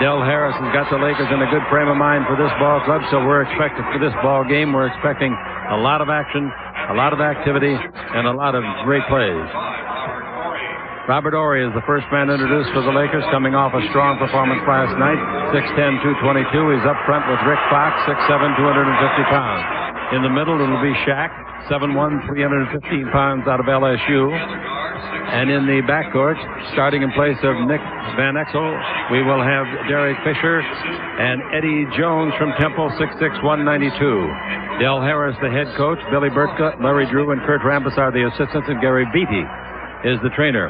Del Harris has got the Lakers in a good frame of mind for this ball club, so we're expecting for this ball game, we're expecting a lot of action, a lot of activity, and a lot of great plays. Robert Horry is the first man introduced for the Lakers, coming off a strong performance last night. 6'10", 222. He's up front with Rick Fox, 6'7", 250 pounds. In the middle, it'll be Shaq, 7'1", 315 pounds out of LSU. And in the backcourt, starting in place of Nick Van Exel, we will have Derek Fisher and Eddie Jones from Temple, 6'6", 192. Del Harris, the head coach. Billy Burtka, Larry Drew, and Kurt Rambis are the assistants, and Gary Beatty is the trainer.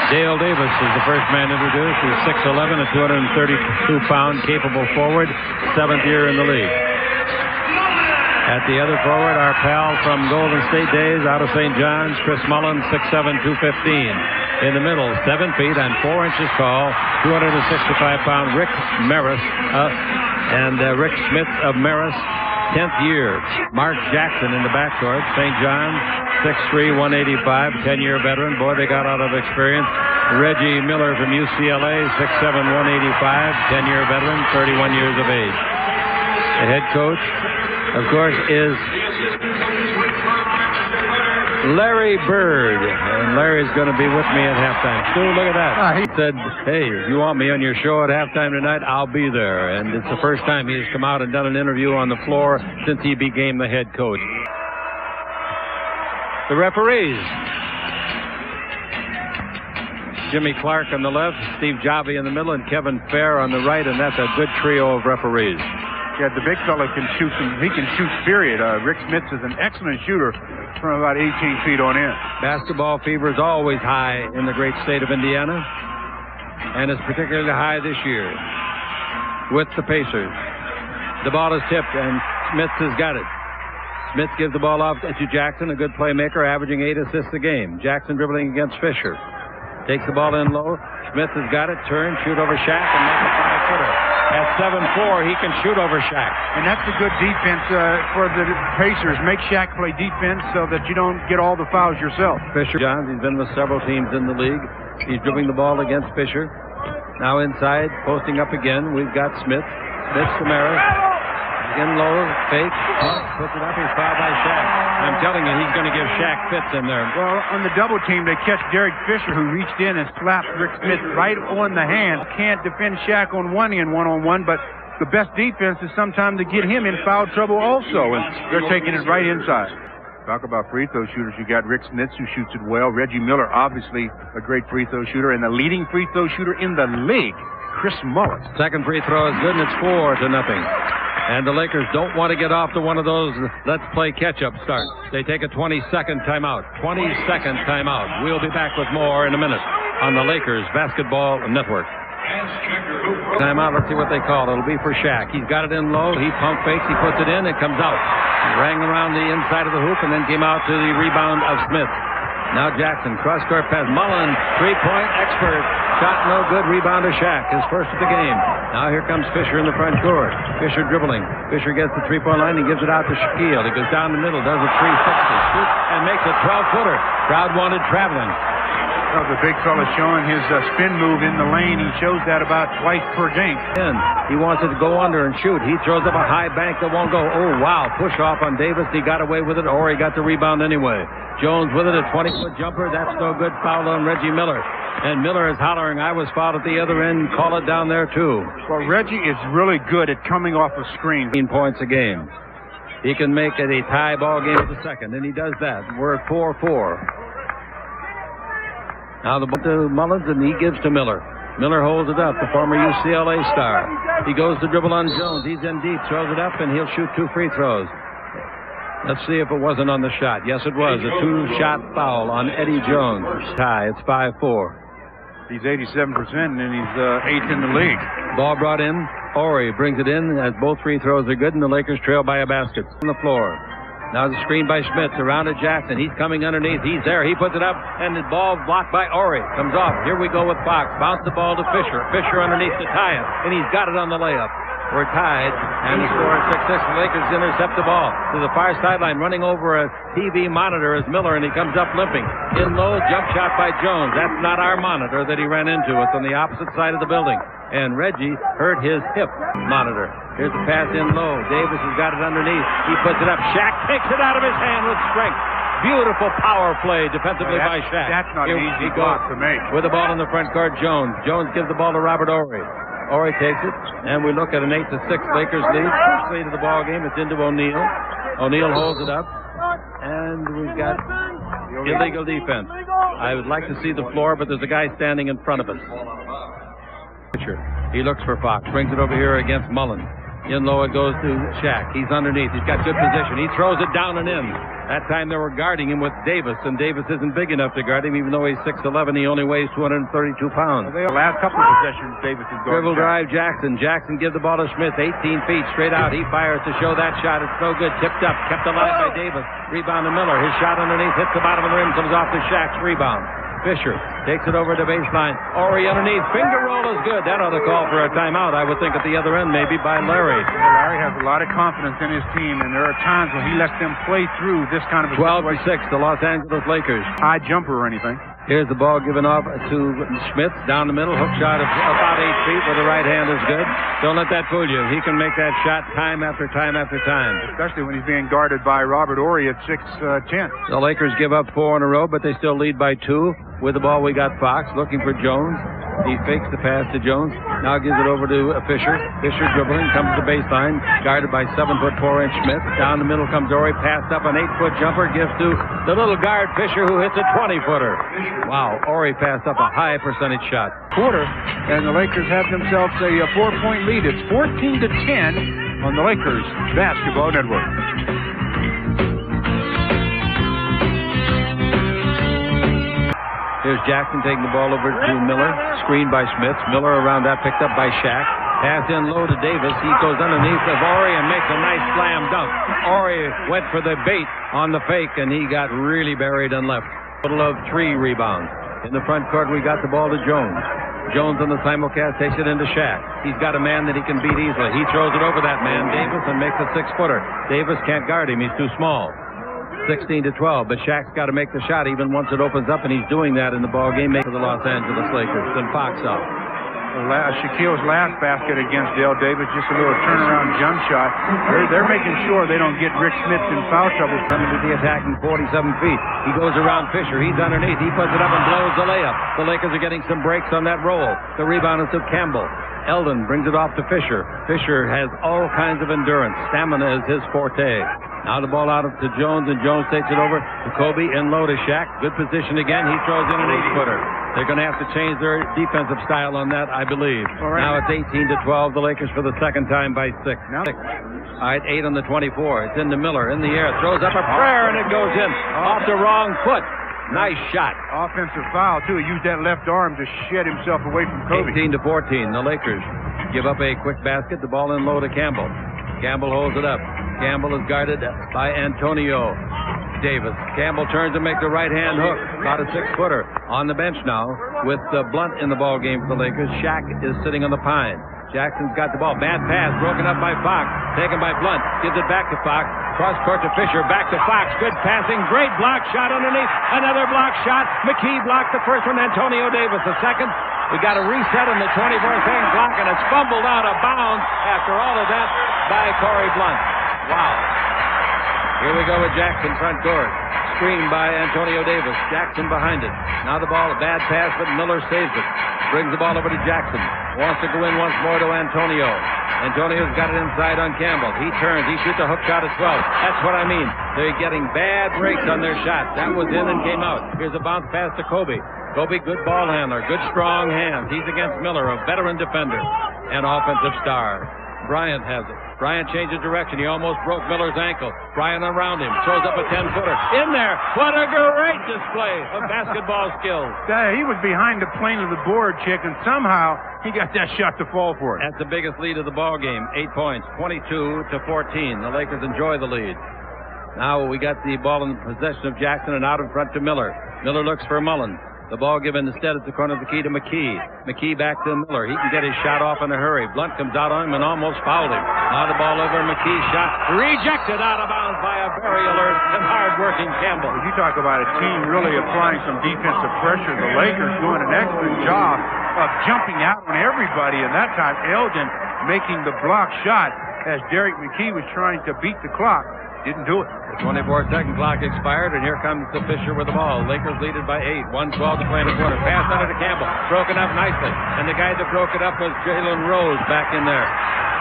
Dale Davis is the first man introduced. He's 6'11", a 232-pound capable forward, 7th year in the league. At the other forward, our pal from Golden State days, out of St. John's, Chris Mullins, 6'7", 215. In the middle, 7 feet and 4 inches tall, 265-pound Rick Maris, and Rick Smith of Maris, 10th year. Mark Jackson in the backcourt, St. John's, 6'3", 185, 10-year veteran. Boy, they got out of experience. Reggie Miller from UCLA, 6'7", 185, 10-year veteran, 31 years of age. The head coach, of course, is Larry Bird. And Larry's going to be with me at halftime. Stu, look at that. He said, hey, if you want me on your show at halftime tonight, I'll be there. And it's the first time he's come out and done an interview on the floor since he became the head coach. The referees. Jimmy Clark on the left, Steve Javi in the middle, and Kevin Fair on the right, and that's a good trio of referees. Yeah, the big fella can shoot he can shoot, period. Rick Smith is an excellent shooter from about 18 feet on in. Basketball fever is always high in the great state of Indiana, and it's particularly high this year with the Pacers. The ball is tipped, and Smith has got it. Smith gives the ball off to Jackson, a good playmaker, averaging 8 assists a game. Jackson dribbling against Fisher. Takes the ball in low. Smith has got it. Turn, shoot over Shaq, and make a 5-footer. At 7'4", he can shoot over Shaq. And that's a good defense for the Pacers. Make Shaq play defense so that you don't get all the fouls yourself. Fisher Johns, he's been with several teams in the league. He's dribbling the ball against Fisher. Now inside, posting up again. We've got Smith. Smith to Maris. Again low, fake, puts it up, he's fouled by Shaq. I'm telling you, he's going to give Shaq fits in there. Well, on the double team, they catch Derek Fisher, who reached in and slapped Rick Smith right on the hand. Can't defend Shaq on one end, one-on-one, but the best defense is sometimes to get him in foul trouble also, and they're taking it right inside. Talk about free throw shooters. You got Rick Smith, who shoots it well. Reggie Miller, obviously a great free throw shooter, and the leading free throw shooter in the league, Chris Mullins. Second free throw is good, and it's 4-0. And the Lakers don't want to get off to one of those let's play catch-up starts. They take a 20-second timeout. 20-second timeout. We'll be back with more in a minute on the Lakers Basketball Network. Timeout, let's see what they call it. It'll be for Shaq. He's got it in low. He pump fakes. He puts it in. It comes out. He rang around the inside of the hoop and then came out to the rebound of Smith. Now Jackson, cross-court pass. Mullen, three-point expert. Shot no good. Rebound to Shaq. His first of the game. Now here comes Fisher in the front court. Fisher dribbling. Fisher gets the three-point line and gives it out to Shaquille. He goes down the middle, does a 360. Shoots and makes a 12-footer. Crowd wanted traveling. Well, the big fella showing his spin move in the lane. He shows that about twice per game. He wants it to go under and shoot. He throws up a high bank that won't go. Oh, wow. Push off on Davis. He got away with it, or he got the rebound anyway. Jones with it, a 20-foot jumper. That's no good. Foul on Reggie Miller. And Miller is hollering, I was fouled at the other end. Call it down there, too. Well, Reggie is really good at coming off a screen. 15 points a game. He can make it a tie ball game at the second, and he does that. We're at 4-4. Now the ball to Mullins, and he gives to Miller. Miller holds it up, the former UCLA star. He goes to dribble on Jones. He's in deep, throws it up, and he'll shoot 2 free throws. Let's see if it wasn't on the shot. Yes, it was. A 2-shot foul on Eddie Jones. Tie. It's 5-4. He's 87%, and he's 8th in the league. Ball brought in. Horry brings it in as both free throws are good, and the Lakers trail by a basket. On the floor. Now the screen by Schmitz around to Jackson. He's coming underneath. He's there. He puts it up, and the ball blocked by Horry. Comes off. Here we go with Fox. Bounce the ball to Fisher. Fisher underneath to tie it, and he's got it on the layup. We're tied, and the score is 6-6. The Lakers intercept the ball to the far sideline, running over a TV monitor is Miller, and he comes up limping. In low, jump shot by Jones. That's not our monitor that he ran into. It's on the opposite side of the building. And Reggie hurt his hip monitor. Here's the pass in low. Davis has got it underneath. He puts it up. Shaq takes it out of his hand with strength. Beautiful power play defensively by Shaq. That's not an easy block to make. With the ball in the front court, Jones. Jones gives the ball to Robert Horry. Horry takes it, and we look at an 8-6 Lakers lead. First lead of the ball game. It's into O'Neal. O'Neal holds it up, and we've got illegal defense. I would like to see the floor, but there's a guy standing in front of us. He looks for Fox, brings it over here against Mullen. In low it goes to Shaq. He's underneath. He's got good position. He throws it down and in. That time they were guarding him with Davis, and Davis isn't big enough to guard him, even though he's 6'11". He only weighs 232 pounds. The last couple of possessions, Davis is going. Dribble drive, Jackson. Jackson gives the ball to Smith, 18 feet straight out. He fires to show that shot. It's no good. Tipped up, kept alive by Davis. Rebound to Miller. His shot underneath hits the bottom of the rim, comes off to Shaq's rebound. Fisher takes it over to baseline. Horry underneath. Finger roll is good. That ought to call for a timeout, I would think, at the other end, maybe by Larry. Well, Larry has a lot of confidence in his team, and there are times when he lets them play through this kind of a 12-6, the Los Angeles Lakers. High jumper or anything. Here's the ball given off to Smith down the middle. Hook shot of about 8 feet with the right hand is good. Don't let that fool you. He can make that shot time after time after time. Especially when he's being guarded by Robert Horry at 6'10". The Lakers give up 4 in a row, but they still lead by 2. With the ball, we got Fox looking for Jones. He fakes the pass to Jones. Now gives it over to Fisher. Fisher dribbling, comes to the baseline, guarded by 7'4" Smith. Down the middle comes Horry, passed up an 8-foot jumper, gives to the little guard Fisher, who hits a 20-footer. Wow, Horry passed up a high percentage shot. Quarter, and the Lakers have themselves a 4-point lead. It's 14-10 on the Lakers Basketball Network. Here's Jackson taking the ball over to Miller. Screened by Smith. Miller around that, picked up by Shaq. Pass in low to Davis. He goes underneath of Horry and makes a nice slam dunk. Horry went for the bait on the fake, and he got really buried and left. Total of 3 rebounds. In the front court, we got the ball to Jones. Jones on the simulcast takes it into Shaq. He's got a man that he can beat easily. He throws it over that man, Davis, and makes a 6-footer. Davis can't guard him. He's too small. 16-12, but Shaq's got to make the shot even once it opens up, and he's doing that in the ball game for the Los Angeles Lakers. Then Fox out. Shaquille's last basket against Dale Davis, just a little turnaround jump shot. They're making sure they don't get Rick Smith in foul trouble. Coming to the attack in 47 feet. He goes around Fisher. He's underneath. He puts it up and blows the layup. The Lakers are getting some breaks on that roll. The rebound is to Campbell. Eldon brings it off to Fisher. Fisher has all kinds of endurance. Stamina is his forte. Now the ball out to Jones, and Jones takes it over to Kobe and low to Shaq. Good position again. He throws in an 8-footer. They're going to have to change their defensive style on that, I believe. Right. Now it's 18-12. The Lakers for the second time by 6. All right, 8 on the 24. It's into Miller in the air. Throws up a prayer, and it goes in off the wrong foot. Nice shot. Offensive foul, too. He used that left arm to shed himself away from Kobe. 18-14. The Lakers give up a quick basket. The ball in low to Campbell. Campbell holds it up. Campbell is guarded by Antonio Davis. Campbell turns and makes a right-hand hook. About a 6-footer. On the bench now with Blunt in the ball game for the Lakers. Shaq is sitting on the pine. Jackson's got the ball. Bad pass. Broken up by Fox. Taken by Blunt. Gives it back to Fox. Cross court to Fisher. Back to Fox. Good passing. Great block shot underneath. Another block shot. McKee blocked the first one. Antonio Davis the second. We got a reset in the 24-second clock, and it's fumbled out of bounds after all of that by Corey Blunt. Wow. Here we go with Jackson front court. Screened by Antonio Davis. Jackson behind it. Now the ball, a bad pass, but Miller saves it. Brings the ball over to Jackson. Wants to go in once more to Antonio. Antonio's got it inside on Campbell. He turns. He shoots a hook shot at 12. That's what I mean. They're getting bad breaks on their shots. That was in and came out. Here's a bounce pass to Kobe. Kobe, good ball handler. Good strong hands. He's against Miller, a veteran defender and offensive star. Bryant has it. Bryant changes direction. He almost broke Miller's ankle. Bryant around him. Throws up a 10-footer. In there. What a great display of basketball skills. He was behind the plane of the board, Chick, and somehow he got that shot to fall for it. That's the biggest lead of the ball game. 8 points. 22-14. The Lakers enjoy the lead. Now we got the ball in the possession of Jackson and out in front to Miller. Miller looks for Mullen. The ball given instead at the corner of the key to McKee. McKee back to Miller. He can get his shot off in a hurry. Blunt comes out on him and almost fouled him. Now the ball over. McKee's shot rejected out of bounds by a very alert and hard-working Campbell. You talk about a team really applying some defensive pressure. The Lakers doing an excellent job of jumping out on everybody, and that time Elgin making the block shot as Derek McKee was trying to beat the clock. Didn't do it. The 24-second clock expired, and here comes the Fisher with the ball. Lakers lead it by 8. 1:12 to play in the quarter. Pass under to Campbell. Broken up nicely. And the guy that broke it up was Jalen Rose back in there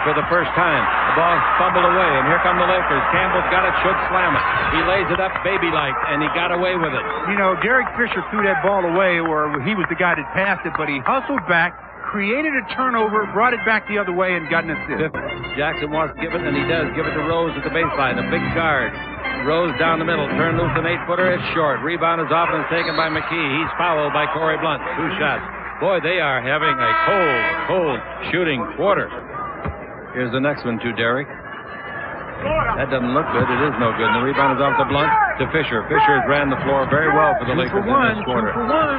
for the first time. The ball fumbled away, and here come the Lakers. Campbell's got it, should slam it. He lays it up baby-like, and he got away with it. You know, Derek Fisher threw that ball away, or he was the guy that passed it, but he hustled back, created a turnover, brought it back the other way, and got an assist. Jackson wants to give it, and he does. Give it to Rose at the baseline. A big guard. Rose down the middle. Turn loose an 8-footer. It's short. Rebound is off and is taken by McKee. He's fouled by Corey Blunt. 2 shots. Boy, they are having a cold shooting quarter. Here's the next one to Derek. That doesn't look good. It is no good. And the rebound is off to Blunt to Fisher. Fisher has ran the floor very well for the Lakers in this quarter.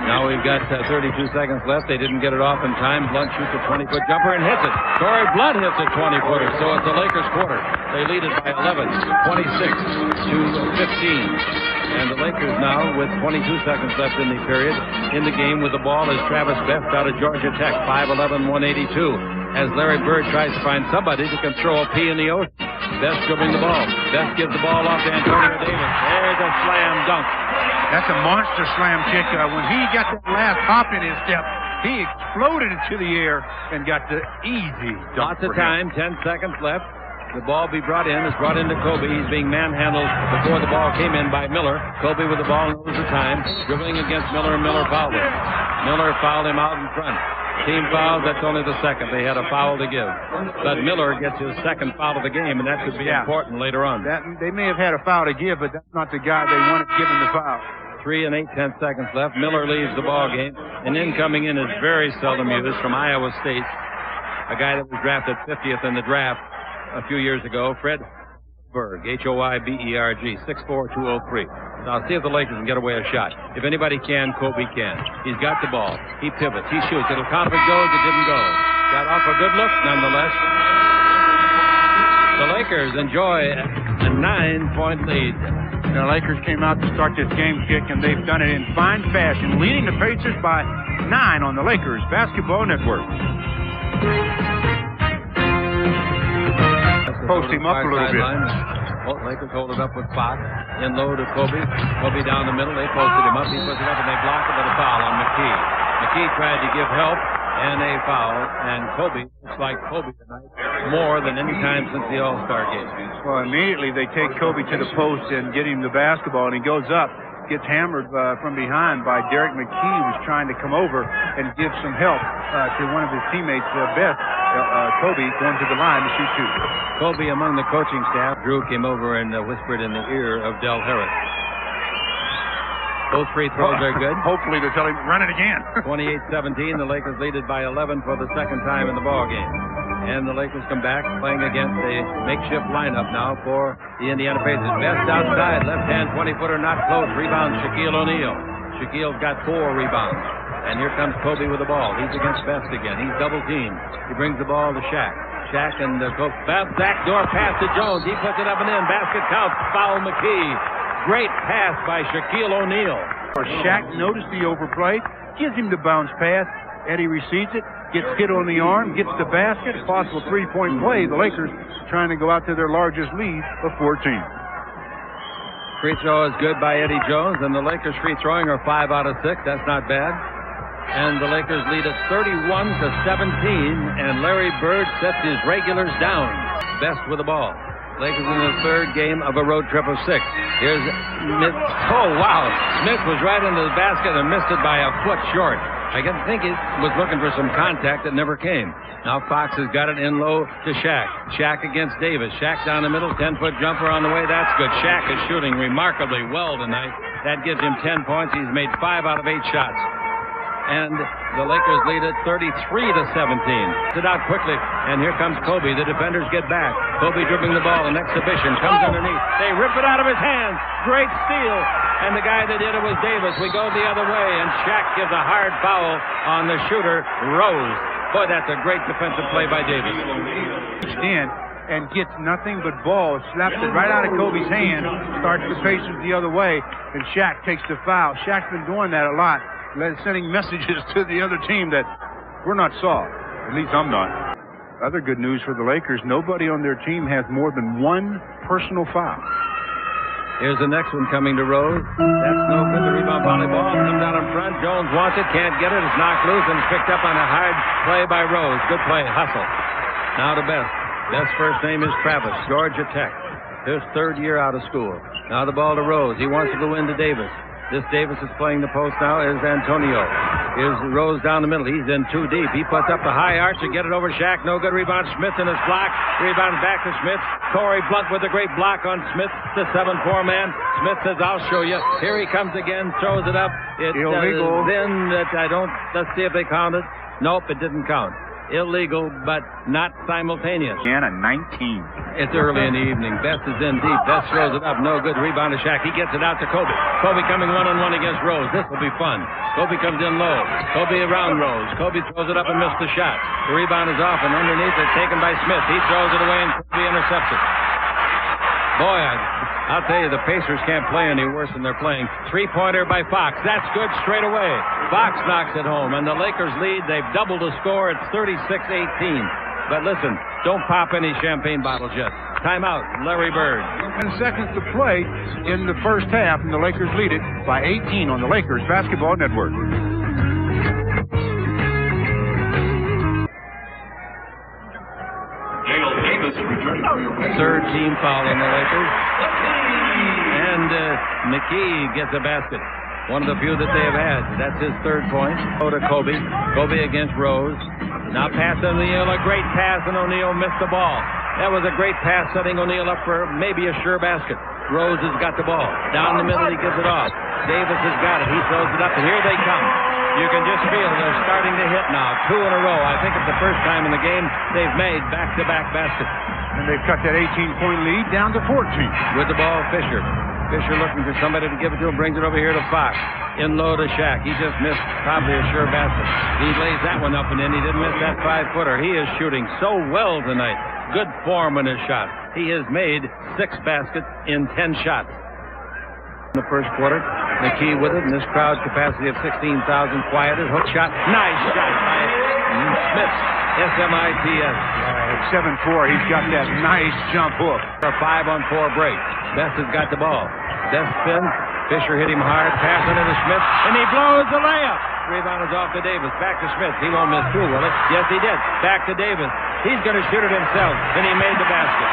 Now we've got 32 seconds left. They didn't get it off in time. Blunt shoots a 20-foot jumper and hits it. Corey Blunt hits a 20-footer. So it's the Lakers quarter. They lead it by 11, 26 to 15. And the Lakers now with 22 seconds left in the period. In the game with the ball is Travis Best out of Georgia Tech, 5'11", 182. As Larry Bird tries to find somebody to control P in the ocean. Best dribbling the ball. Best gives the ball off to Antonio Davis. There's a slam dunk. That's a monster slam kick. When he got that last hop in his step, he exploded into the air and got the easy dunk. Lots of time, 10 seconds left. The ball be brought in. It's brought into Kobe. He's being manhandled before the ball came in by Miller. Kobe with the ball knows the time. Dribbling against Miller, and Miller fouled him. Miller fouled him out in front. Team foul, that's only the second. They had a foul to give. But Miller gets his second foul of the game, and that could be important later on. They may have had a foul to give, but that's not the guy they wanted given the foul. 3 and 8/10 seconds left. Miller leaves the ball game. And in coming in is very seldom used from Iowa State. A guy that was drafted 50th in the draft a few years ago, Fred Hoiberg, Hoiberg, 6'4", 203. Now, see if the Lakers can get away a shot. If anybody can, Kobe can. He's got the ball. He pivots. He shoots. It'll count if it goes. It didn't go. Got off a good look, nonetheless. The Lakers enjoy a 9-point lead. The Lakers came out to start this game kick, and they've done it in fine fashion, leading the Pacers by 9 on the Lakers Basketball Network. Post him up a little bit. Lakers hold it up with Fox. In low to Kobe. Kobe down the middle. They posted him up. He puts it up and they block it with a foul on McKee. McKee tried to give help and a foul. And Kobe looks like Kobe tonight more than any time since the All-Star game. Well, immediately they take Kobe to the post and get him the basketball, and he goes up. Gets hammered from behind by Derek McKee, who's trying to come over and give some help to one of his teammates, Best. Kobe going to the line to shoot 2. Kobe among the coaching staff. Drew came over and whispered in the ear of Del Harris. Both free throws are good. Hopefully they'll tell him, run it again. 28-17, the Lakers lead it by 11 for the second time in the ball game. And the Lakers come back playing against a makeshift lineup now for the Indiana Pacers. Best outside, left-hand 20-footer, not close. Rebound, Shaquille O'Neal. Shaquille's got 4 rebounds. And here comes Kobe with the ball. He's against Best again. He's double-teamed. He brings the ball to Shaq. Shaq and Coach backdoor pass to Jones. He puts it up and in. Basket counts. Foul McKee. Great pass by Shaquille O'Neal. Shaq noticed the overplay, gives him the bounce pass. Eddie receives it, gets hit on the arm, gets the basket. Possible 3-point play. The Lakers trying to go out to their largest lead of 14. Free throw is good by Eddie Jones, and the Lakers free throwing are 5 out of 6. That's not bad. And the Lakers lead it 31-17, and Larry Bird sets his regulars down. Best with the ball. Lakers in the third game of a road trip of 6. Here's Smith. Oh, wow. Smith was right into the basket and missed it by a foot short. I think he was looking for some contact that never came. Now Fox has got it in low to Shaq. Shaq against Davis. Shaq down the middle, 10-foot jumper on the way. That's good. Shaq is shooting remarkably well tonight. That gives him 10 points. He's made 5 out of 8 shots. And the Lakers lead it 33-17. Sit out quickly, and here comes Kobe. The defenders get back. Kobe dribbling the ball, an exhibition, comes underneath. They rip it out of his hands. Great steal and the guy that did it was Davis. We go the other way, and Shaq gives a hard foul on the shooter, Rose. Boy, that's a great defensive play by Davis. Reached in and gets nothing but ball, slaps it right out of Kobe's hand, starts the Pacers the other way, and Shaq takes the foul. Shaq's been doing that a lot, sending messages to the other team that we're not soft. At least I'm not. Other good news for the Lakers, nobody on their team has more than one personal foul. Here's the next one coming to Rose. That's no good. The rebound volleyball comes out in front. Jones wants it, can't get it. It's knocked loose and it's picked up on a hard play by Rose. Good play, hustle. Now to Best. Best's first name is Travis, Georgia Tech. His third year out of school. Now the ball to Rose. He wants to go into Davis. This Davis is playing the post now is Antonio. Here's Rose down the middle. He's in too deep. He puts up the high arch to get it over Shaq. No good rebound. Smith in his block. Rebound back to Smith. Corey Blunt with a great block on Smith, the 7-4 man. Smith says, I'll show you. Here he comes again. Throws it up. It's illegal. Then let's see if they count it. Nope, it didn't count. Illegal, but not simultaneous. And a 19. It's early in the evening. Best is in deep. Best throws it up. No good. Rebound to Shaq. He gets it out to Kobe. Kobe coming one-on-one against Rose. This will be fun. Kobe comes in low. Kobe around Rose. Kobe throws it up and missed the shot. The rebound is off, and underneath it's taken by Smith. He throws it away, and Kobe intercepts it. Boy, I'll tell you, the Pacers can't play any worse than they're playing. Three-pointer by Fox. That's good straight away. Fox knocks it home, and the Lakers lead. They've doubled the score. It's 36-18. But listen, don't pop any champagne bottles yet. Timeout, Larry Bird. 10 seconds to play in the first half, and the Lakers lead it by 18 on the Lakers Basketball Network. Third team foul on the Lakers. And McKee gets a basket. One of the few that they have had. That's his third point. Go to Kobe. Kobe against Rose. Now pass to O'Neal. A great pass, and O'Neal missed the ball. That was a great pass, setting O'Neal up for maybe a sure basket. Rose has got the ball. Down the middle, he gives it off. Davis has got it. He throws it up, and here they come. You can just feel they're starting to hit now. 2 in a row. I think it's the first time in the game they've made back-to-back baskets. And they've cut that 18-point lead down to 14. With the ball, Fisher. Fisher looking for somebody to give it to him, brings it over here to Fox. In low to Shaq. He just missed probably a sure basket. He lays that one up and in. He didn't miss that 5-footer. He is shooting so well tonight. Good form in his shot. He has made 6 baskets in 10 shots. In the first quarter, McKee with it, and this crowd capacity of 16,000 quieted. Hook shot. Nice shot by Smith. S-M-I-T-S. At 7-4, he's got that nice jump hook. A 5-on-4 break. Best has got the ball. Best spins. Fisher hit him hard. Pass into to Smith, and he blows the layup. Rebound is off to Davis. Back to Smith. He won't miss 2, will it? Yes, he did. Back to Davis. He's going to shoot it himself, and he made the basket.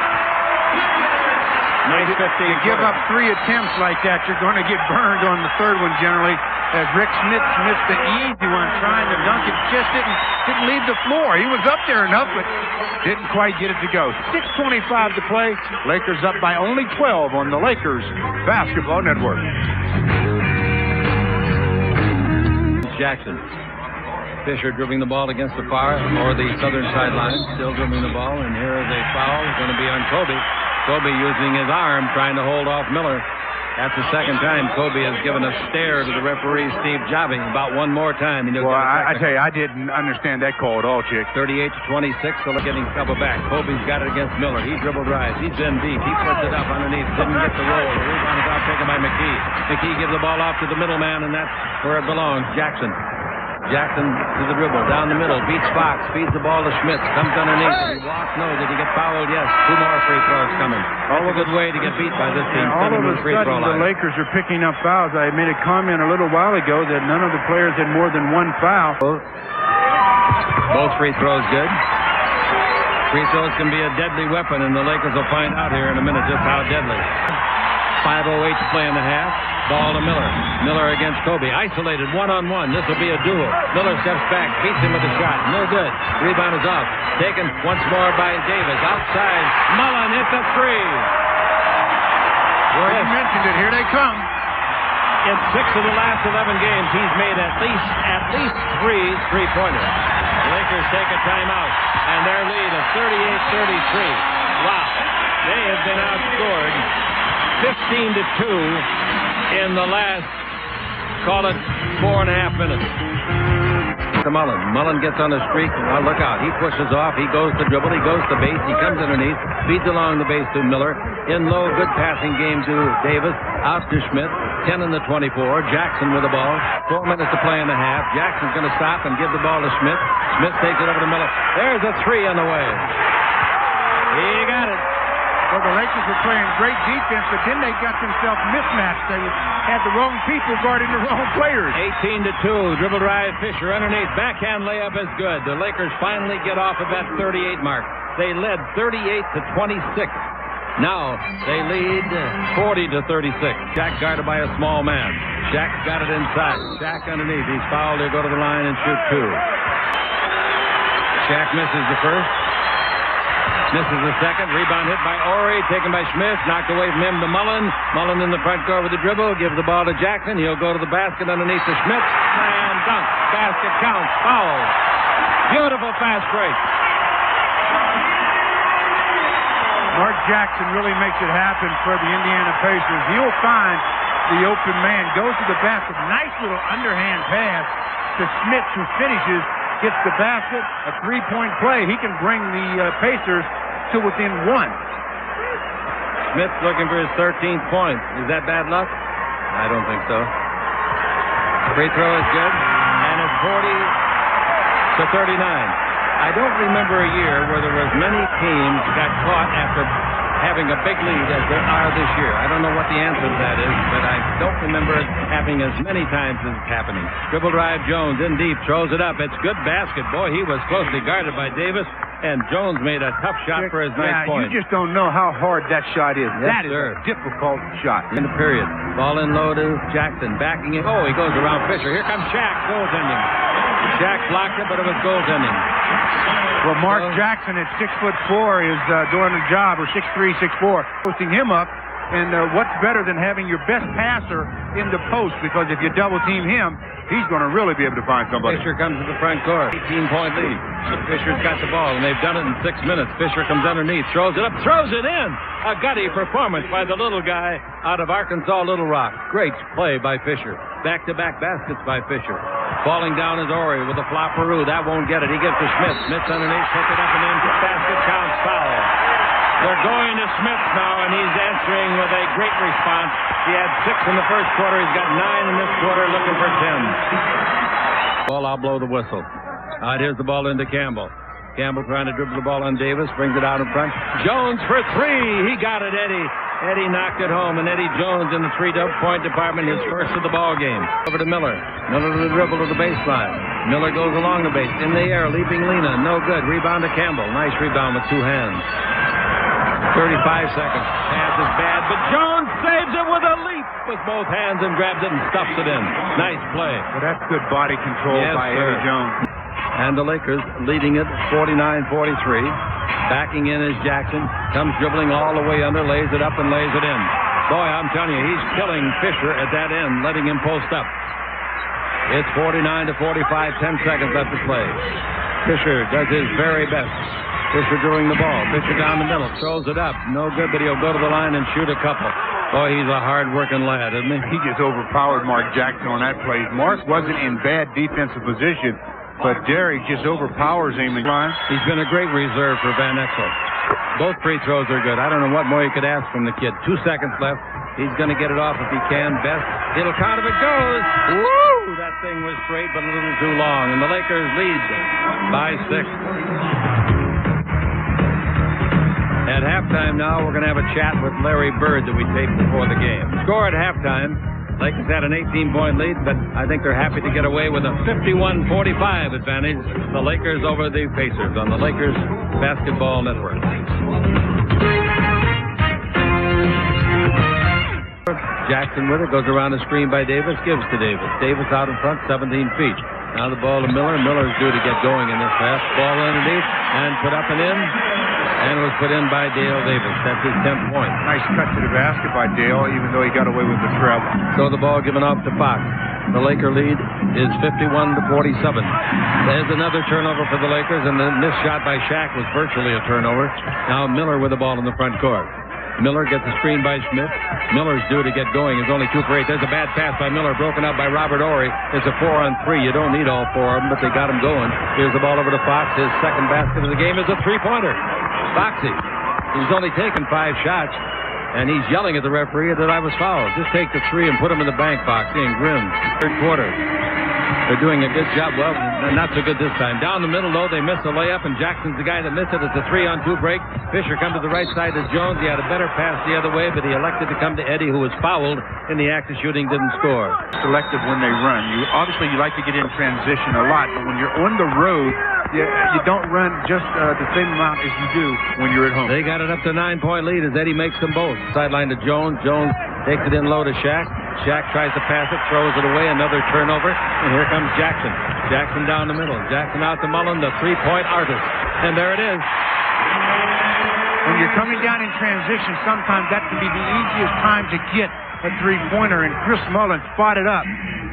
Nice 15. You give up 3 attempts like that, you're going to get burned on the third one generally. As Rick Smith missed the easy one trying to dunk it, just didn't leave the floor. He was up there enough, but didn't quite get it to go. 6:25 to play. Lakers up by only 12 on the Lakers Basketball Network. Jackson. Fisher dribbling the ball against the far or the southern sideline. Still dribbling the ball, and here is a foul. It's going to be on Kobe. Kobe using his arm trying to hold off Miller. That's the second time Kobe has given a stare to the referee, Steve Jobby. About one more time. Well, I tell you, I didn't understand that call at all, Chick. 38-26, so they're getting double back. Kobe's got it against Miller. He dribble drives. He's in deep. He puts it up underneath. Didn't get the roll. The rebound is out taken by McKee. McKee gives the ball off to the middleman, and that's where it belongs. Jackson to the dribble. Down the middle. Beats Fox. Feeds the ball to Schmitz. Comes underneath. Did he walk? No. Did he get fouled? Yes. 2 more free throws coming. That's a good way to get beat by this team. All of a sudden, the Lakers are picking up fouls. I made a comment a little while ago that none of the players had more than 1 foul. Both free throws good. Free throws can be a deadly weapon, and the Lakers will find out here in a minute just how deadly. 5:08 to play in the half. Ball to Miller. Miller against Kobe. Isolated one-on-one. This will be a duel. Miller steps back. Beats him with a shot. No good. Rebound is off. Taken once more by Davis. Outside. Mullen hits a 3. Well, you mentioned it. Here they come. In 6 of the last 11 games, he's made at least 3 three-pointers. The Lakers take a timeout, and their lead is 38-33. Wow. They have been outscored 15-2 in the last, call it 4.5 minutes. To Mullen gets on the streak. Now look out. He pushes off. He goes to dribble. He goes to base. He comes underneath. Feeds along the base to Miller. In low, good passing game to Davis. Out to Schmidt. 10 in the 24. Jackson with the ball. 4 minutes to play in the half. Jackson's going to stop and give the ball to Schmidt. Schmidt takes it over to Miller. There's a 3 on the way. He got it. Well, the Lakers were playing great defense, but then they got themselves mismatched. They had the wrong people guarding the wrong players. 18-2. Dribble drive. Fisher underneath. Backhand layup is good. The Lakers finally get off of that 38 mark. They led 38-26. Now they lead 40-36. Shaq guarded by a small man. Shaq's got it inside. Shaq underneath. He's fouled. He'll go to the line and shoot 2. Shaq misses the first. Misses the second. Rebound hit by Horry. Taken by Smith. Knocked away from him to Mullen. Mullen in the front court with the dribble. Gives the ball to Jackson. He'll go to the basket underneath to Schmidt. Slam dunk. Basket counts. Foul. Beautiful fast break. Mark Jackson really makes it happen for the Indiana Pacers. He'll find the open man. Goes to the basket. Nice little underhand pass to Smith, who finishes. Gets the basket, a 3-point play. He can bring the Pacers to within 1. Smith's looking for his 13th point. Is that bad luck? I don't think so. Free throw is good, and it's 40-39. I don't remember a year where there was many teams got caught after having a big lead as there are this year. I don't know what the answer to that is, but I don't remember it happening as many times as it's happening. Dribble drive, Jones in deep, throws it up. It's good basket. Boy, he was closely guarded by Davis, and Jones made a tough shot for his ninth point. You just don't know how hard that shot is. Yes, that is sir. a difficult shot. In the period. Ball in low to Jackson, backing it. Oh, he goes around Fisher. Here comes Shaq, goaltending. Shaq blocked it, but it was goaltending. Well, Mark Jackson at 6'4" is doing the job, or 6'3", 6'4", posting him up. And what's better than having your best passer in the post? Because if you double team him, he's going to really be able to find somebody. Fisher comes to the front court. 18-point lead. Fisher's got the ball, and they've done it in 6 minutes. Fisher comes underneath, throws it up, throws it in. A gutty performance by the little guy out of Arkansas Little Rock. Great play by Fisher. Back-to-back baskets by Fisher. Falling down is Horry with a flopperoo. That won't get it. He gets to Smith. Smith's underneath, pick it up and in. Basket counts, foul. They're going to Smith now, and he's answering with a great response. He had 6 in the first quarter. He's got 9 in this quarter, looking for 10. Well, I'll blow the whistle. All right, here's the ball into Campbell. Campbell trying to dribble the ball on Davis, brings it out in front. Jones for 3. He got it, Eddie. Eddie knocked it home, and Eddie Jones in the 3-point department, his first of the ball game. Over to Miller. Miller to the dribble to the baseline. Miller goes along the base. In the air, leaping Lena. No good. Rebound to Campbell. Nice rebound with 2 hands. 35 seconds. Pass is bad, but Jones saves it with a leap with both hands and grabs it and stuffs it in. Nice play. Well, that's good body control by Eddie Jones. And the Lakers leading it 49-43. Backing in is Jackson. Comes dribbling all the way under, lays it up and lays it in. Boy, I'm telling you, he's killing Fisher at that end, letting him post up. It's 49-45, 10 seconds left to play. Fisher does his very best. Fisher drawing the ball. Fisher down the middle, throws it up. No good, but he'll go to the line and shoot a couple. Boy, he's a hard-working lad, isn't he? He just overpowered Mark Jackson on that play. Mark wasn't in bad defensive position, but Derek just overpowers him. He's been a great reserve for Van Exel. Both free throws are good. I don't know what more you could ask from the kid. 2 seconds left. He's going to get it off if he can. Best. It'll count if it goes. Woo! That thing was straight, but a little too long. And the Lakers lead by 6. At halftime now, we're going to have a chat with Larry Bird that we taped before the game. Score at halftime. Lakers had an 18-point lead, but I think they're happy to get away with a 51-45 advantage. The Lakers over the Pacers on the Lakers Basketball Network. Jackson with it, goes around the screen by Davis, gives to Davis. Davis out in front, 17 feet. Now the ball to Miller. Miller's due to get going in this half. Ball underneath and put up and in. And it was put in by Dale Davis. That's his 10th point. Nice cut to the basket by Dale, even though he got away with the treble. So the ball given off to Fox. The Laker lead is 51-47. There's another turnover for the Lakers, and the missed shot by Shaq was virtually a turnover. Now Miller with the ball in the front court. Miller gets a screen by Schmidt. Miller's due to get going. He's only 2 for 8. There's a bad pass by Miller, broken up by Robert Ory. It's a 4-on-3. You don't need all 4 of them, but they got him going. Here's the ball over to Fox. His second basket of the game is a 3-pointer. Foxy. He's only taken 5 shots, and he's yelling at the referee that I was fouled. Just take the 3 and put him in the bank, Foxy, and grin. Third quarter. They're doing a good job. Well, not so good this time. Down the middle, though, they miss a layup, and Jackson's the guy that missed it. It's a 3-on-2 break. Fisher comes to the right side to Jones. He had a better pass the other way, but he elected to come to Eddie, who was fouled in the act of shooting, didn't score. Selective when they run. Obviously, you like to get in transition a lot, but when you're on the road, you don't run just the same amount as you do when you're at home. They got it up to 9-point lead as Eddie makes them both. Sideline to Jones. Jones takes it in low to Shaq. Shaq tries to pass it, throws it away, another turnover, and here comes Jackson. Jackson down the middle. Jackson out to Mullen, the 3-point artist. And there it is. When you're coming down in transition, sometimes that can be the easiest time to get a 3-pointer, and Chris Mullen spotted up.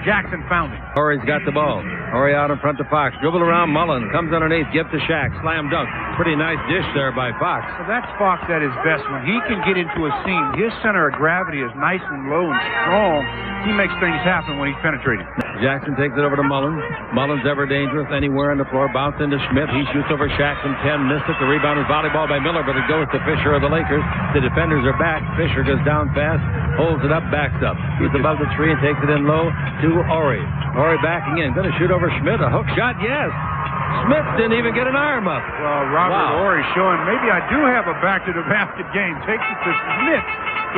Jackson found it. Ory's got the ball. Ory out in front to Fox. Dribble around Mullen. Comes underneath. Give to Shaq. Slam dunk. Pretty nice dish there by Fox. Well, that's Fox at his best. When he can get into a seam, his center of gravity is nice and low and strong. He makes things happen when he's penetrating. Jackson takes it over to Mullen. Mullen's ever dangerous anywhere on the floor. Bounce into Schmidt. He shoots over Shaq from 10. Missed it. The rebound is volleyball by Miller, but it goes to Fisher of the Lakers. The defenders are back. Fisher goes down fast. Holds it up. Backs up. He's above the 3 and takes it in low to Ory. Ory backing in. Going to shoot over Schmidt. A hook shot. Yes. Smith didn't even get an arm up. Well, Robert Ory showing maybe I do have a back-to-the-basket game. Takes it to Smith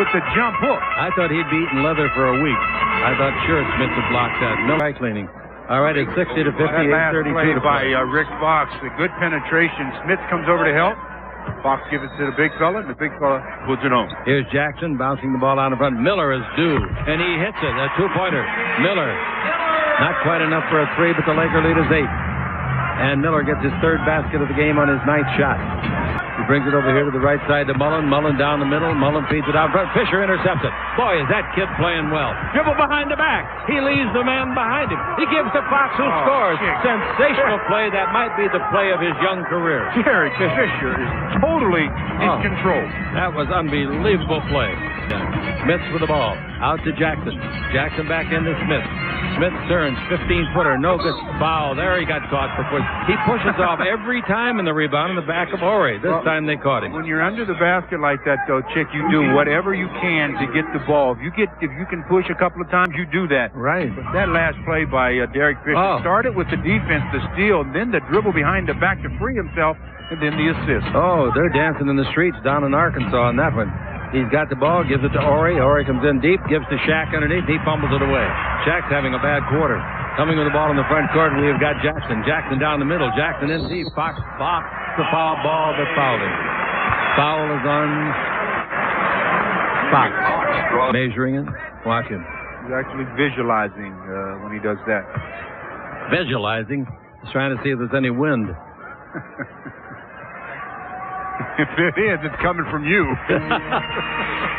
with the jump hook. I thought he'd be eating leather for a week. I thought sure Smith would block that. No dry cleaning. All right, it's 60 to 58, that last 32 play to by Rick Fox. A good penetration. Smith comes over to help. Fox gives it to the big fella, and the big fella puts it on. Here's Jackson bouncing the ball out in front. Miller is due, and he hits it. A 2-pointer. Miller. Not quite enough for a 3, but the Laker lead is 8. And Miller gets his 3rd basket of the game on his 9th shot. He brings it over here to the right side to Mullen. Mullen down the middle. Mullen feeds it out front. Fisher intercepts it. Boy, is that kid playing well. Dribble behind the back. He leaves the man behind him. He gives to Fox, who scores. Sensational play. That might be the play of his young career. Derek Fisher is totally in control. That was unbelievable play. Smith with the ball. Out to Jackson. Jackson back into Smith. Smith turns, 15-footer, no good. Foul. There he got caught for push. He pushes off every time in the rebound in the back of Ory. This time they caught him. When you're under the basket like that, though, Chick, you do whatever you can to get the ball. If you can push a couple of times, you do that. Right. But that last play by Derek Fisher started with the defense, the steal, then the dribble behind the back to free himself, and then the assist. Oh, they're dancing in the streets down in Arkansas on that one. He's got the ball, gives it to Ory. Ory comes in deep, gives to Shaq underneath. He fumbles it away. Shaq's having a bad quarter. Coming with the ball in the front court, we have got Jackson. Jackson down the middle. Jackson in deep. Fox blocks the foul ball that fouled him. Foul is on Fox. Measuring it. Watch him. He's actually visualizing when he does that. Visualizing? He's trying to see if there's any wind. If it is, it's coming from you.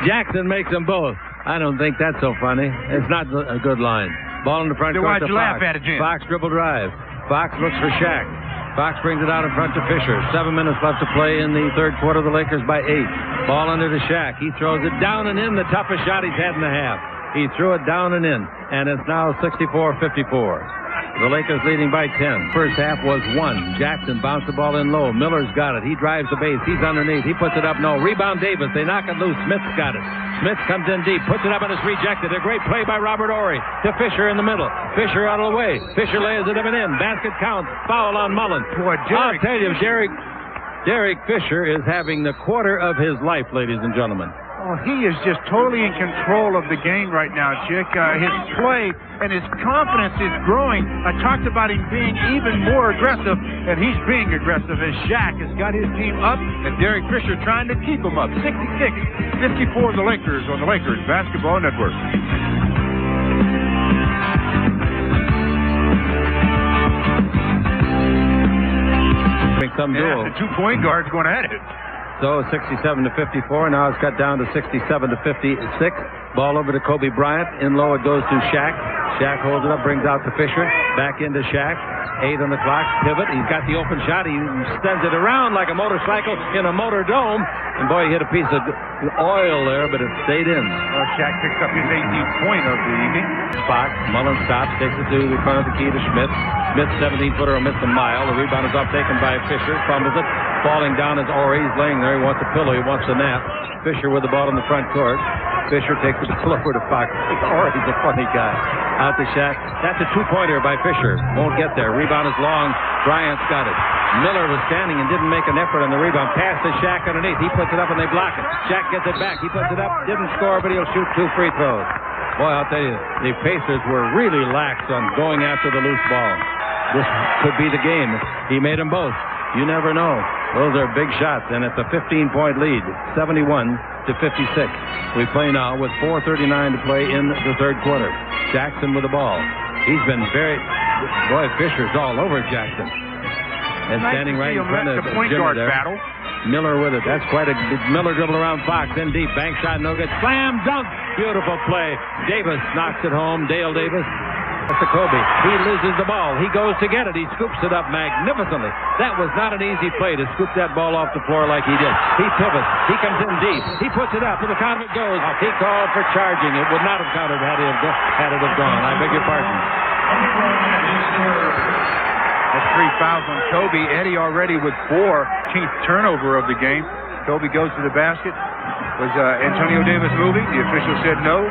Jackson makes them both. I don't think that's so funny. It's not a good line. Ball in the front court to Fox. Laugh at it, Jim? Fox dribble drive. Fox looks for Shaq. Fox brings it out in front to Fisher. 7 minutes left to play in the third quarter. The Lakers by 8. Ball under to Shaq. He throws it down and in. The toughest shot he's had in the half. He threw it down and in. And it's now 64-54. The Lakers leading by 10. First half was 1. Jackson bounced the ball in low. Miller's got it. He drives the base. He's underneath. He puts it up. No. Rebound Davis. They knock it loose. Smith's got it. Smith comes in deep. Puts it up and it's rejected. A great play by Robert Ory to Fisher in the middle. Fisher out of the way. Fisher lays it up and in. Basket counts. Foul on Mullen. Boy, I'll tell you, Derek Fisher is having the quarter of his life, ladies and gentlemen. Oh, he is just totally in control of the game right now, Chick. His play and his confidence is growing. I talked about him being even more aggressive, and he's being aggressive as Shaq has got his team up, and Derek Fisher trying to keep him up. 66-54 the Lakers on the Lakers Basketball Network. Some duel. The 2 point guards going at it. So 67-54. Now it's cut down to 67-56. Ball over to Kobe Bryant. In low it goes to Shaq. Shaq holds it up, brings out to Fisher. Back into Shaq. 8 on the clock. Pivot. He's got the open shot. He sends it around like a motorcycle in a motor dome. And boy, he hit a piece of oil there, but it stayed in. Shaq picks up his 18th point of the evening. Fox, Mullen stops, takes it to the front of the key to Schmidt. Schmidt's 17-footer will miss a mile. The rebound is off taken by Fisher. Fumbles it. Falling down is Ori. He's laying there. He wants a pillow. He wants a nap. Fisher with the ball in the front court. Fisher takes the ball over to Fox. Ori's a funny guy. Out to Shaq. That's a two-pointer by Fisher. Won't get there. Rebound is long. Bryant's got it. Miller was standing and didn't make an effort on the rebound. Pass to Shaq underneath. He puts it up and they block it. Shaq gets it back. He puts it up. Didn't score, but he'll shoot 2 free throws. Boy, I'll tell you, the Pacers were really lax on going after the loose ball. This could be the game. He made them both. You never know. Those are big shots, and it's a 15-point lead, 71 to 56. We play now with 4:39 to play in the third quarter. Jackson with the ball. He's been very... Boy, Fisher's all over Jackson. And standing right in front of the point guard there. battle. Miller with it. That's quite a... Miller dribble around Fox, in deep. Bank shot, no good. Slam dunk. Beautiful play. Davis knocks it home. Dale Davis. That's to Kobe. He loses the ball. He goes to get it. He scoops it up magnificently. That was not an easy play to scoop that ball off the floor like he did. He pivots. He comes in deep. He puts it up. And the count of it goes. He called for charging. It would not have counted had it have gone. I beg your pardon. That's 3 fouls on Kobe. Eddie already with 4. 15th turnover of the game. Kobe goes to the basket. Was Antonio Davis moving? The official said no.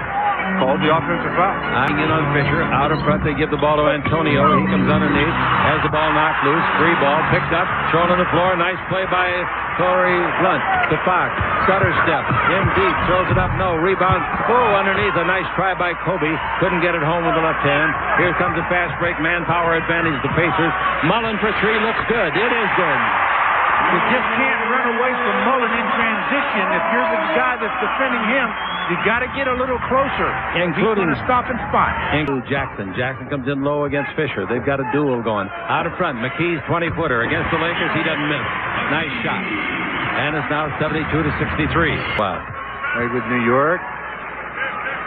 Called the offensive foul. Eyeing in on Fisher. Out in front, they give the ball to Antonio. He comes underneath. Has the ball knocked loose. Free ball. Picked up. Thrown on the floor. Nice play by Torrey Blunt to Fox. Stutter step. In deep. Throws it up. No. Rebound. Oh, underneath. A nice try by Kobe. Couldn't get it home with the left hand. Here comes a fast break. Manpower advantage to Pacers. Mullen for 3 looks good. It is good. You just can't run away from Mullen in transition. If you're the guy that's defending him, you got to get a little closer. Including a stopping spot. Including Jackson. Jackson comes in low against Fisher. They've got a duel going. Out in front, McKee's 20-footer against the Lakers. He doesn't miss. Nice shot. And it's now 72 to 63. Wow. Right with New York.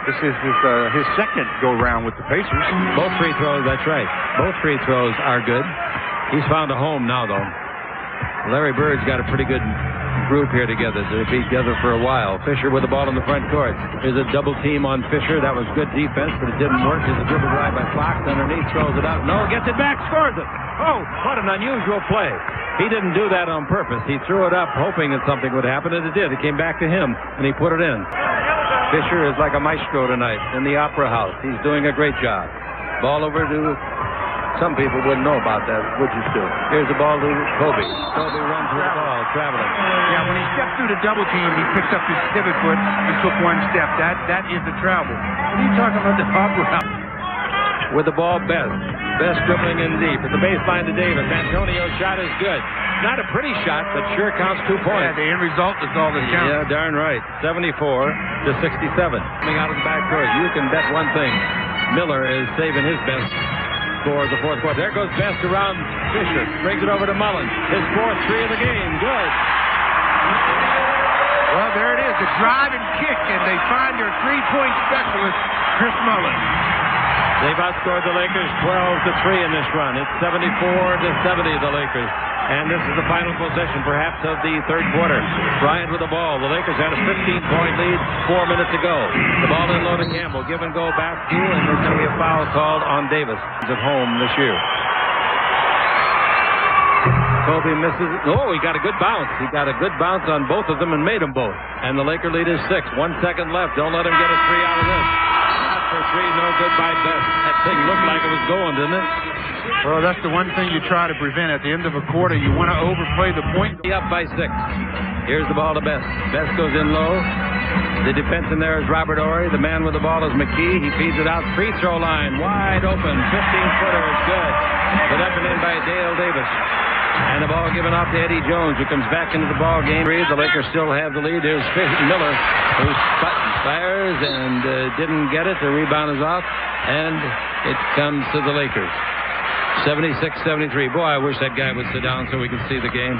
This is his second go-round with the Pacers. Both free throws, that's right. Both free throws are good. He's found a home now, though. Larry Bird's got a pretty good group here together. They'll be together for a while. Fisher with the ball in the front court. There's a double team on Fisher. That was good defense, but it didn't work. There's a dribble drive by Fox. Underneath, throws it out. No, gets it back, scores it. Oh, what an unusual play. He didn't do that on purpose. He threw it up hoping that something would happen, and it did. It came back to him, and he put it in. Fisher is like a maestro tonight in the Opera House. He's doing a great job. Ball over to... Some people wouldn't know about that, would you still? Here's the ball to Kobe. Kobe runs with the ball, traveling. Yeah, when he stepped through the double team, he picked up his pivot foot and took 1 step. That is the travel. What are you talking about the Opera House? With the ball, Best dribbling in deep. At the baseline to Davis. Antonio's shot is good. Not a pretty shot, but sure counts 2 points. Yeah, the end result is all that counts. Yeah, darn right. 74 to 67. Coming out of the backcourt. You can bet one thing. Miller is saving his best score of the fourth quarter. There goes Best around Fisher. Brings it over to Mullen. His 4th 3 of the game. Good. Well, there it is. The drive and kick, and they find their 3-point specialist, Chris Mullen. They've outscored the Lakers 12 to 3 in this run. It's 74 to 70, the Lakers. And this is the final possession, perhaps, of the third quarter. Bryant with the ball. The Lakers had a 15-point lead, 4 minutes to go. The ball in low to Campbell. Give and go back to, and there's going to be a foul called on Davis. He's at home this year. Kobe misses. Oh, he got a good bounce. He got a good bounce on both of them and made them both. And the Laker lead is 6. 1 second left. Don't let him get a 3 out of this. Shot for 3, no good by Best. That thing looked like it was going, didn't it? Well, that's the one thing you try to prevent. At the end of a quarter, you want to overplay the point. Up by 6. Here's the ball to Best. Best goes in low. The defense in there is Robert Horry. The man with the ball is McKee. He feeds it out. Free throw line. Wide open. 15-footer is good. Put up and in by Dale Davis. And the ball given off to Eddie Jones, who comes back into the ball game. The Lakers still have the lead. There's Miller, who fires and didn't get it. The rebound is off. And it comes to the Lakers. 76-73. Boy, I wish that guy would sit down so we could see the game.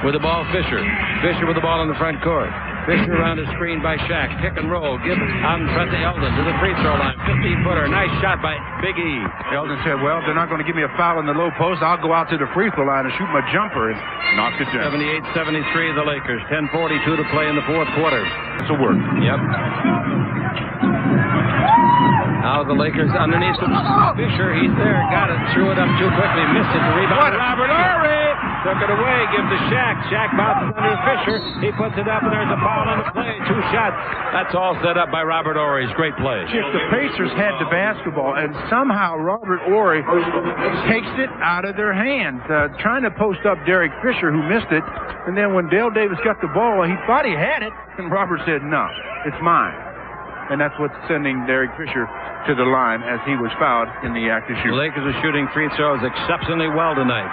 With the ball, Fisher. Fisher with the ball in the front court. Fisher around the screen by Shaq. Pick and roll. Give out in front to Eldon to the free throw line. 15-footer. Nice shot by Big E. Eldon said, well, they're not going to give me a foul in the low post. I'll go out to the free throw line and shoot my jumper, and knocked it down. 78-73 the Lakers. 10:42 to play in the fourth quarter. It's a work. Yep. Now the Lakers underneath Fisher. He's there. Got it. Threw it up too quickly. Missed it. The rebound. Robert Horry took it away. Gives to Shaq. Shaq bounces under Fisher. He puts it up, and there's a foul on the play. 2 shots. That's all set up by Robert Horry. Great play. Chick, the Pacers had the basketball, and somehow Robert Horry takes it out of their hands, trying to post up Derek Fisher, who missed it. And then when Dale Davis got the ball, he thought he had it, and Robert said, no, it's mine. And that's what's sending Derek Fisher to the line as he was fouled in the act of shooting. The Lakers are shooting free throws exceptionally well tonight.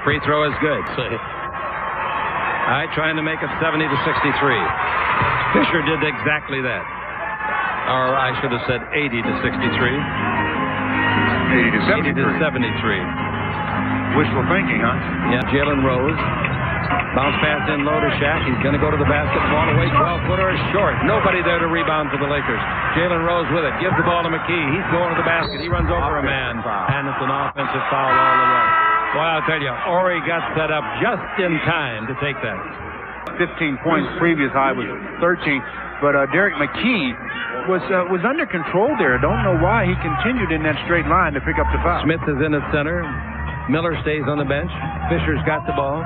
Free throw is good. All right, trying to make it 70-63. Fisher did exactly that. Or I should have said 80-63. 80-73. Wishful thinking, huh? Yeah, Jalen Rose. Bounce pass in low to Shaq. He's going to go to the basket. Ball away. 12-footer is short. Nobody there to rebound for the Lakers. Jalen Rose with it. Gives the ball to McKee. He's going to the basket. He runs over a man. And it's an offensive foul all the way. Boy, I'll tell you, Horry got set up just in time to take that. 15 points. Previous high was 13. But Derek McKee was under control there. Don't know why he continued in that straight line to pick up the foul. Smith is in at center. Miller stays on the bench. Fisher's got the ball.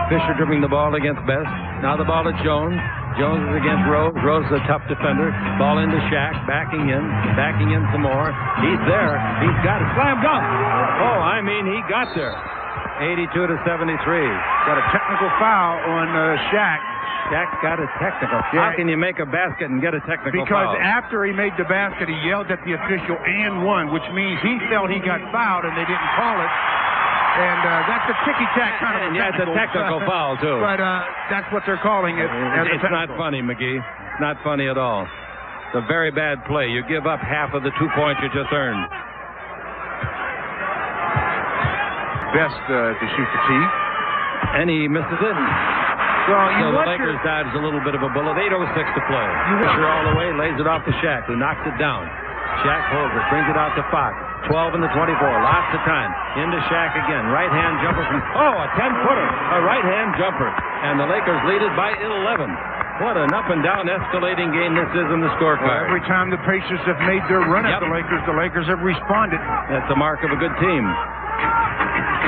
Fisher dribbling the ball against Best. Now the ball to Jones. Jones is against Rose. Rose is a tough defender. Ball into Shaq. Backing in some more. He's there. He's got it. Slam dunk. Oh, I mean, he got there. 82-73. Got a technical foul on Shaq. Shaq got a technical. How can you make a basket and get a technical foul? Because after he made the basket, he yelled at the official and won, which means he felt he got fouled and they didn't call it. And that's a ticky-tack kind of it's a technical foul, too. But that's what they're calling it. It's not funny, McGee. It's not funny at all. It's a very bad play. You give up half of the 2 points you just earned. Best to shoot the tee. And he misses it. Well, so the Lakers dodged a little bit of a bullet. 8:06 to play. Fisher all the way, lays it off to Shaq, who knocks it down. Shaq holds it, brings it out to Fox. 12 in the 24, lots of time. Into Shaq again. Right-hand jumper from, a 10-footer. A right-hand jumper. And the Lakers lead it by 11. What an up-and-down escalating game this is in the scorecard. Well, every time the Pacers have made their run at the Lakers have responded. That's the mark of a good team.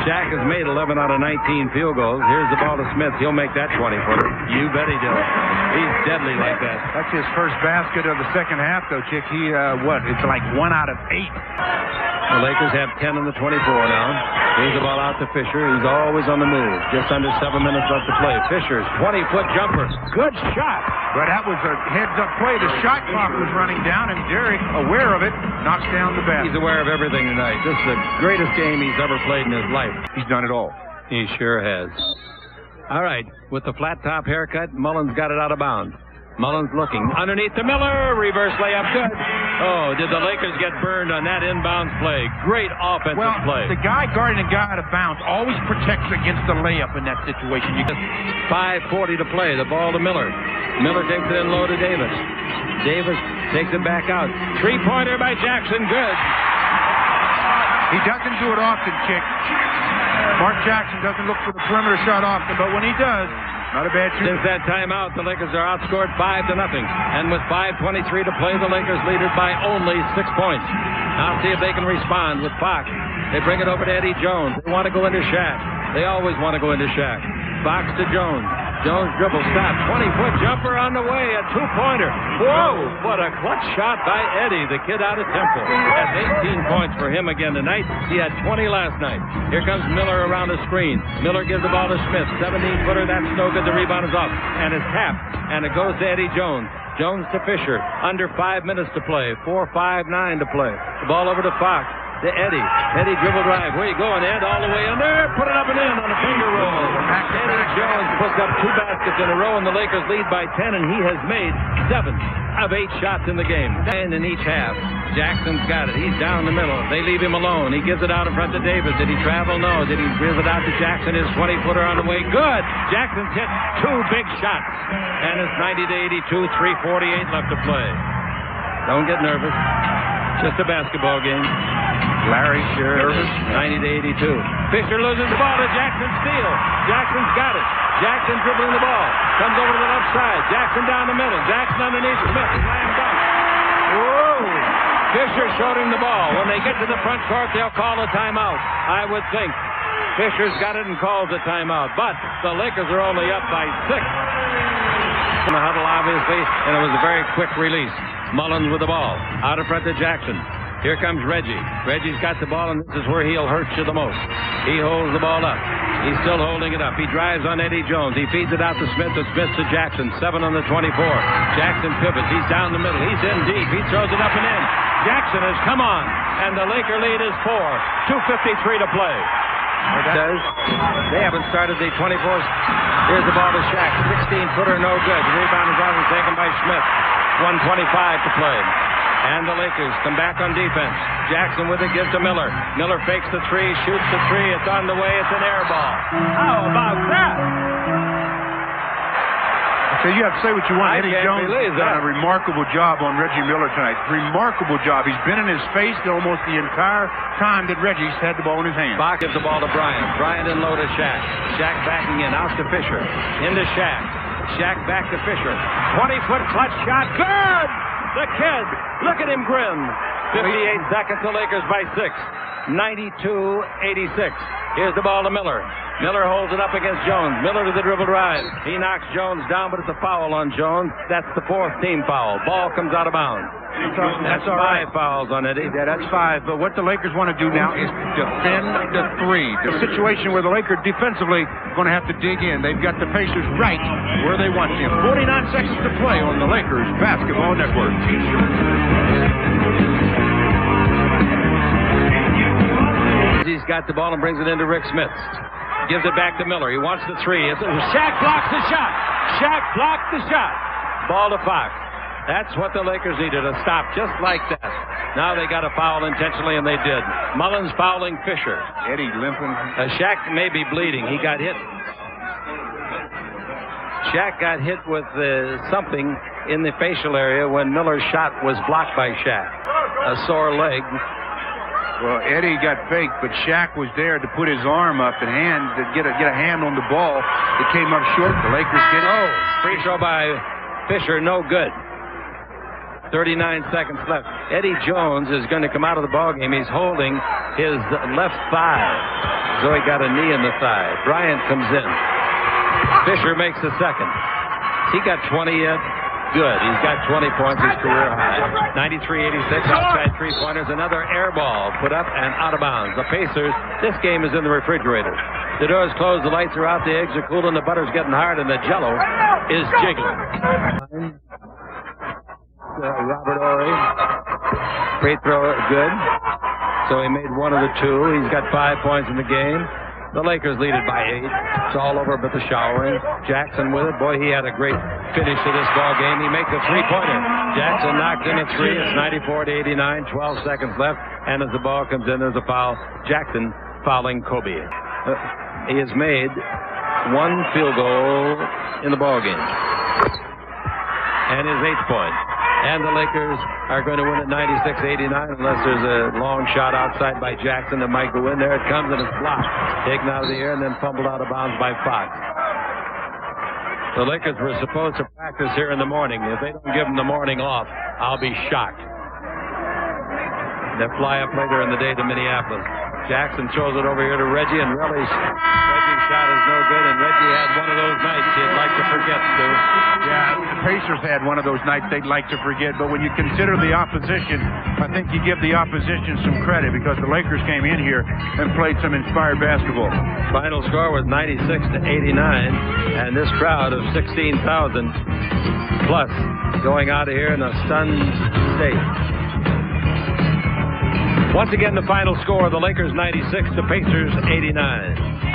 Shaq has made 11 out of 19 field goals. Here's the ball to Smith. He'll make that 20-footer. You bet he does. He's deadly like that. That's his first basket of the second half, though, Chick. He, it's like 1 out of 8. The Lakers have 10 in the 24 now. Here's the ball out to Fisher. He's always on the move. Just under 7 minutes left to play. Fisher's 20-foot jumper. Good shot. But that was a heads-up play. The shot clock was running down, and Derek, aware of it, knocks down the basket. He's aware of everything tonight. This is the greatest game he's ever played in his life. He's done it all. He sure has. All right. With the flat-top haircut, Mullins got it out of bounds. Mullins looking underneath to Miller. Reverse layup good. Oh, did the Lakers get burned on that inbounds play? Great offensive play. The guy guarding a guy out of bounds always protects against the layup in that situation. 5:40 to play. The ball to Miller. Miller takes it in low to Davis. Davis takes it back out. Three-pointer by Jackson. Good. He doesn't do it often, Chick. Mark Jackson doesn't look for the perimeter shot often, but when he does, not a bad shooter. Since that timeout, the Lakers are outscored 5-0. And with 5:23 to play, the Lakers lead it by only 6 points. Now see if they can respond with Fox. They bring it over to Eddie Jones. They want to go into Shaq. They always want to go into Shaq. Fox to Jones. Jones dribble, stop. 20-foot jumper on the way, a two-pointer. Whoa, what a clutch shot by Eddie, the kid out of Temple. That's 18 points for him again tonight. He had 20 last night. Here comes Miller around the screen. Miller gives the ball to Smith. 17-footer, that's no good. The rebound is off. And it's tapped. And it goes to Eddie Jones. Jones to Fisher. Under 5 minutes to play. 4:59 to play. The ball over to Fox. to Eddie. Eddie dribble drive. Where you going, Ed? All the way under. Put it up and in on a finger roll. Eddie Jones puts up 2 baskets in a row, and the Lakers lead by 10, and he has made 7 of 8 shots in the game. 10 in each half. Jackson's got it. He's down the middle. They leave him alone. He gives it out in front to Davis. Did he travel? No. Did he give it out to Jackson? His 20-footer on the way. Good. Jackson's hit 2 big shots. And it's 90-82, 3:48 left to play. Don't get nervous. Just a basketball game. Larry Sherrill. 90-82. Fisher loses the ball to Jackson. Steal. Jackson's got it. Jackson dribbling the ball. Comes over to the left side. Jackson down the middle. Jackson underneath Smith. Slam dunk. Whoa. Fisher showed him the ball. When they get to the front court, they'll call a timeout, I would think. Fisher's got it and calls a timeout. But the Lakers are only up by 6. In the huddle, obviously, and it was a very quick release. Mullins with the ball. Out in front to Jackson. Here comes Reggie. Reggie's got the ball, and this is where he'll hurt you the most. He holds the ball up. He's still holding it up. He drives on Eddie Jones. He feeds it out to Smith, and Smith to Jackson. 7 on the 24. Jackson pivots. He's down the middle. He's in deep. He throws it up and in. Jackson has come on, and the Laker lead is 4. 2:53 to play. They haven't started the 24th. Here's the ball to Shaq. 16-footer, no good. The rebound is out and taken by Smith. 1:25 to play. And the Lakers come back on defense. Jackson with it, gives to Miller. Miller fakes the 3, shoots the 3. It's on the way. It's an air ball. How about that? So you have to say what you want. I Eddie can't Jones believe done that. a remarkable job on Reggie Miller tonight. Remarkable job. He's been in his face almost the entire time that Reggie's had the ball in his hand. Bach gives the ball to Bryant. Bryant in low to Shaq. Shaq backing in. Out to Fisher. Into Shaq. Shaq back to Fisher. 20-foot clutch shot. Good! The kid. Look at him grin. 58 seconds. The Lakers by 6. 92-86. Here's the ball to Miller. Miller holds it up against Jones. Miller to the dribble drive. He knocks Jones down, but it's a foul on Jones. That's the 4th team foul. Ball comes out of bounds. That's 5 fouls on Eddie. Yeah, that's 5. But what the Lakers want to do now is defend the 3. The situation where the Lakers defensively going to have to dig in. They've got the Pacers right where they want them. 49 seconds to play on the Lakers Basketball Network. He's got the ball and brings it into Rick Smith. Gives it back to Miller. He wants the 3. Shaq blocks the shot. Shaq blocked the shot. Ball to Fox. That's what the Lakers needed, a stop just like that. Now they got a foul intentionally, and they did. Mullins fouling Fisher. Eddie limping. Shaq may be bleeding. He got hit. Shaq got hit with something in the facial area when Miller's shot was blocked by Shaq. A sore leg. Well, Eddie got faked, but Shaq was there to put his arm up and hand to get a hand on the ball. It came up short. The Lakers get it. Oh, free throw by Fisher, no good. 39 seconds left. Eddie Jones is going to come out of the ballgame. He's holding his left thigh. So he got a knee in the thigh. Bryant comes in. Fisher makes the second. He got 20 yet. Good. He's got 20 points, his career high. 93-86, outside 3-pointers. Another air ball put up and out of bounds. The Pacers, this game is in the refrigerator. The door's closed, the lights are out, the eggs are cool, and the butter's getting hard, and the jello is jiggling. Robert Ory. Free throw, good. So he made 1 of the 2. He's got 5 points in the game. The Lakers lead it by 8. It's all over but the showering. Jackson with it. Boy, he had a great finish to this ball game. He makes a 3-pointer. Jackson knocked in a 3. It's 94-89. 12 seconds left. And as the ball comes in, there's a foul. Jackson fouling Kobe. He has made 1 field goal in the ball game. And his 8th point. And the Lakers are going to win at 96-89 unless there's a long shot outside by Jackson that might go in there. It comes and it's blocked. Taken out of the air and then fumbled out of bounds by Fox. The Lakers were supposed to practice here in the morning. If they don't give them the morning off, I'll be shocked. They'll fly up later in the day to Minneapolis. Jackson throws it over here to Reggie, and Reggie's shot is no good, and Reggie had one of those nights he'd like to forget, Stu. Yeah, the Pacers had one of those nights they'd like to forget, but when you consider the opposition, I think you give the opposition some credit because the Lakers came in here and played some inspired basketball. Final score was 96-89, and this crowd of 16,000 plus going out of here in a stunned state. Once again, the final score, the Lakers 96, the Pacers 89.